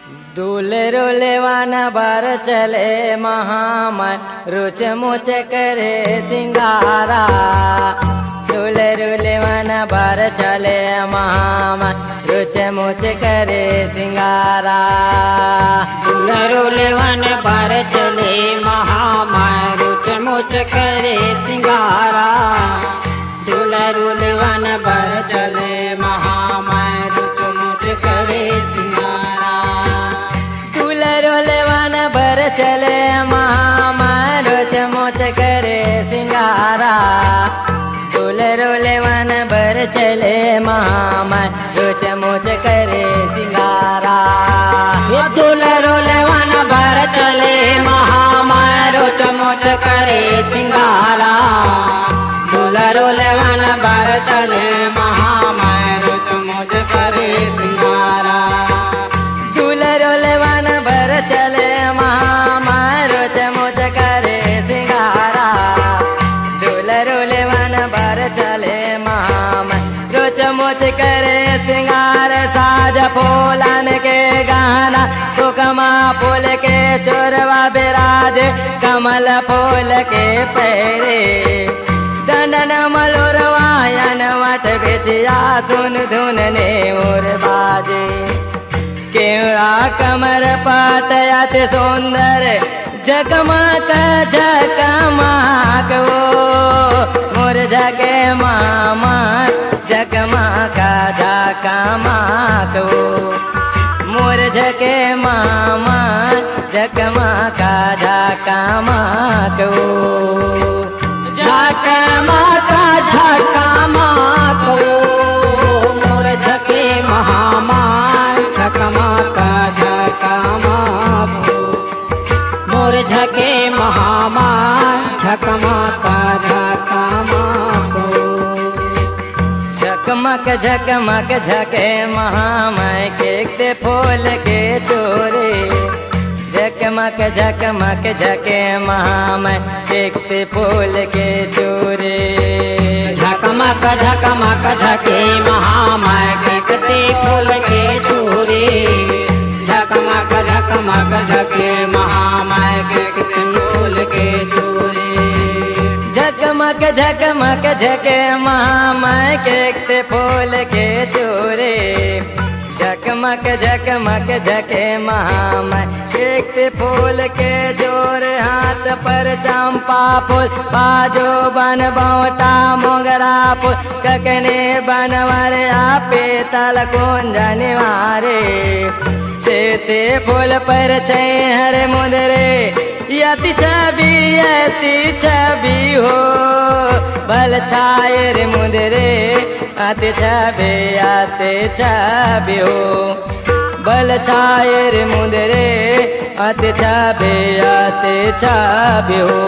दूल्हे रोलेवान बार चले महामाय रुच मुच करे सिंगारा। दूल्हे रोलेवान बार चले महामाय रुच मुच करे सिंगारा। दूल्हे रोलेवान बार चले महामाय रुच मुच करे सिंगारा। दूल्हे रोलेवान बार चले महामाय रुच मुच करे सिंगारा। दूल्हे रोलेवान बार चले महामाय रुच मुच करे सिंगारा। दूल्हे रोलेवान बार चले महामाय रुच मुच करे सिंगारा। दूल्हे रोलेवान बार चले महामाय रुच मुच करे सिंगारा। दूल्हे रोलेवान बार चले महामाय रुच मुच करे सिंगारा। दूल्हे रोलेवान बार चले महामाय रुच मुच करे सिंगारा। दूल्हे रोलेवान बार चले महामाय रुच मुच करे सिंगार। साज फूलन के गाना सुकमा फूल के चोरवा बिराजे कमल फूल के पैरे। दंडन मलोरवायन वट बिचिया धुन धुन ने मोर बाजे। केवड़ा कमर पाट अति सुंदर जगमग जगमग वो मोर जगे मामा जगमग जगमग वो मोर जगे मामा जगमग जगमग वो। झकमक झकमक मोर झके महामाय झकमक झकमक मोर झके महामाय झकमक झकमक। झकमक झकमक झके महामाय के फूल के चोरे। झकमक झकमक झके महामाय देखते फूल के चोरे। झकमक झकमक झके महामाय देखते फूल के चोरे। झकमक झकमक झके महामाय देखते फूल के चोरे। झकमक झकमक झके महामाय देखते फूल के चोरे। झकमक झकमक झके महामाय देखते फूल के जोर। हाथ पर चंपा फूल बाजो बन बौटा मोगरा फूल ककने बनवर आपे तल कुंज निवारे। सेते फूल पर छै हर मुदरे यति छवि हो भल छायर मुदरे अति छवि हो भल छायर मुदरे अति छवि हो।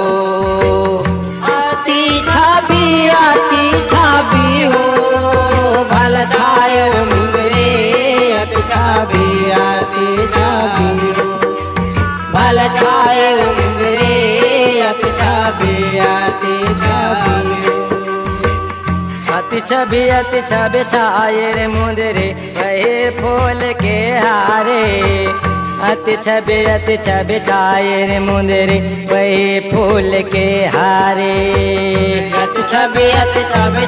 अति छवि हो भल छायर मुदरे अति छवि हो भल छायर मुदरे अति छवि अति छवि छायर मुदरे वही फूल के हारे। अति छवि छायर मुदरे वही फूल के हारे। अति छवि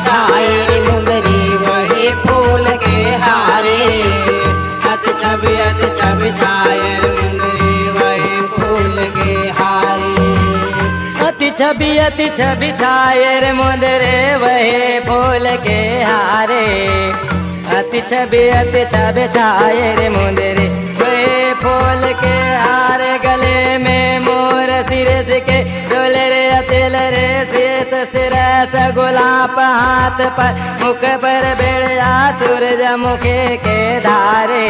छायर मुदरे वही फूल के हारे। अति छवि छायर मुदरे वही फूल के हारे। अति छवि छायर मुदरे वही फूल के हारे। अति छवि छायर मुदरे वही फूल के हारे। गले में मोर सिरस के डोले रे अतिल रे शेष सिरस गुलाब हाथ पर मुख पर बेड़िया सूरज मुखे के धारे।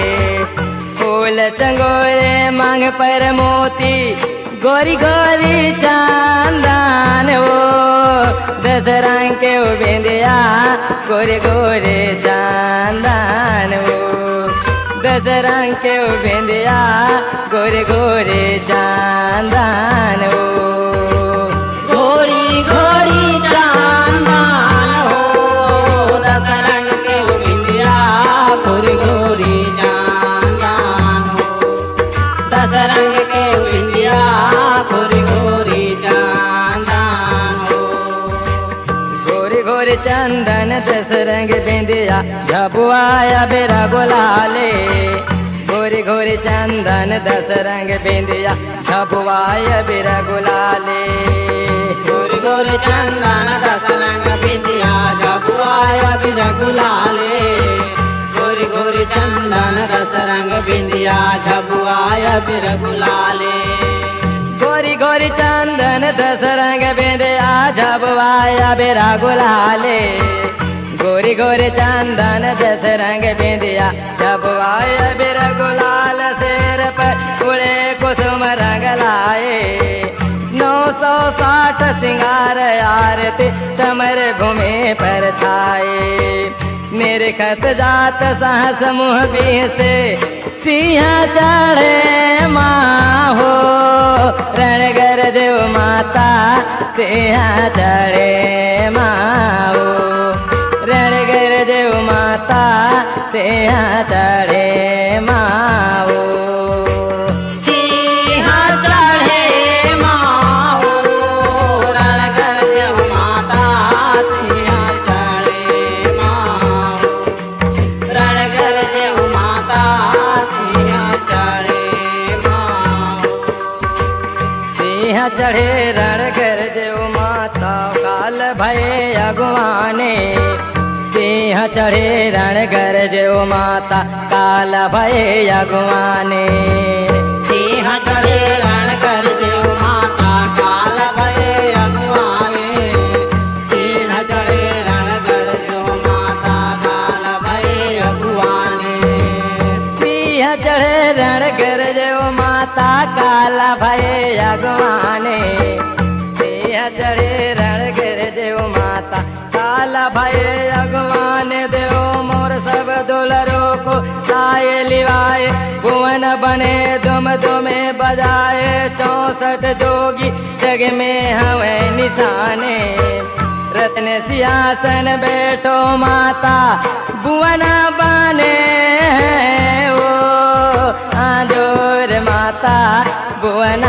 फूल चंगोरे मांग पर मोती गोरी गोरी चांदन वो 10 रंग के बिंदिया गोरे गोरे चांदन वो 10 रंग के बिंदिया गोरे गोरे चांदन वो। गोरी गोरी चांदन हो 10 रंग के बिंदिया गोरी गोरी चांदन हो। रंग बिंदिया झबुआया बेरा गुलाले गोरी गोरी चंदन दस रंग बिंदिया झबुआया बेरा गुलाले गोरी गोरी चंदन दस रंग बिंदिया झबुआया बेरा गुलाले गोरी गोरी चंदन दस रंग बिंदिया झबुआया बेरा गुलाले गोरी गोरी चंदन दस रंग बिंदिया झबुआया बेरा गुलाले गोरी गोरी चंदन दस रंग बिंदिया झबुआया बेरा गुलाल सिर पर उड़े कुसुम रंग लाए 960 सिंगार आरती समर भूमि पर छाए मेरे खत जात साहस मुँह भी से सिंह चढ़े माँ हो रणगर देव माता सिंह चढ़े माँ हो रणगर देव माता सिंह चढ़े माँ हो सिंह चढ़े माँ हो रणगर देव माता सिंह चढ़े माँ हो रणगर देव माता सिंह चढ़े माँ हो सिंह चढ़े रणगर देव माता काल भय अगवाने सिंह चढ़े रणगर देव माता काल भय अगवाने सिंह चढ़े रणगर देव माता काल भय अगवाने सिंह चढ़े रणगर देव माता काल भय अगवाने सिंह चढ़े रणगर देव माता काल भय अगवाने सिंह चढ़े रणगर देव माता काल भय अगवान देव मोर सब दुलरो को साये लिवाए भुवन बने दुम दुमे बजाए 64 जोगी जग में हमें निशाने रत्न सिंहासन बैठो माता भुवन बने ओ आजोर माता भुवन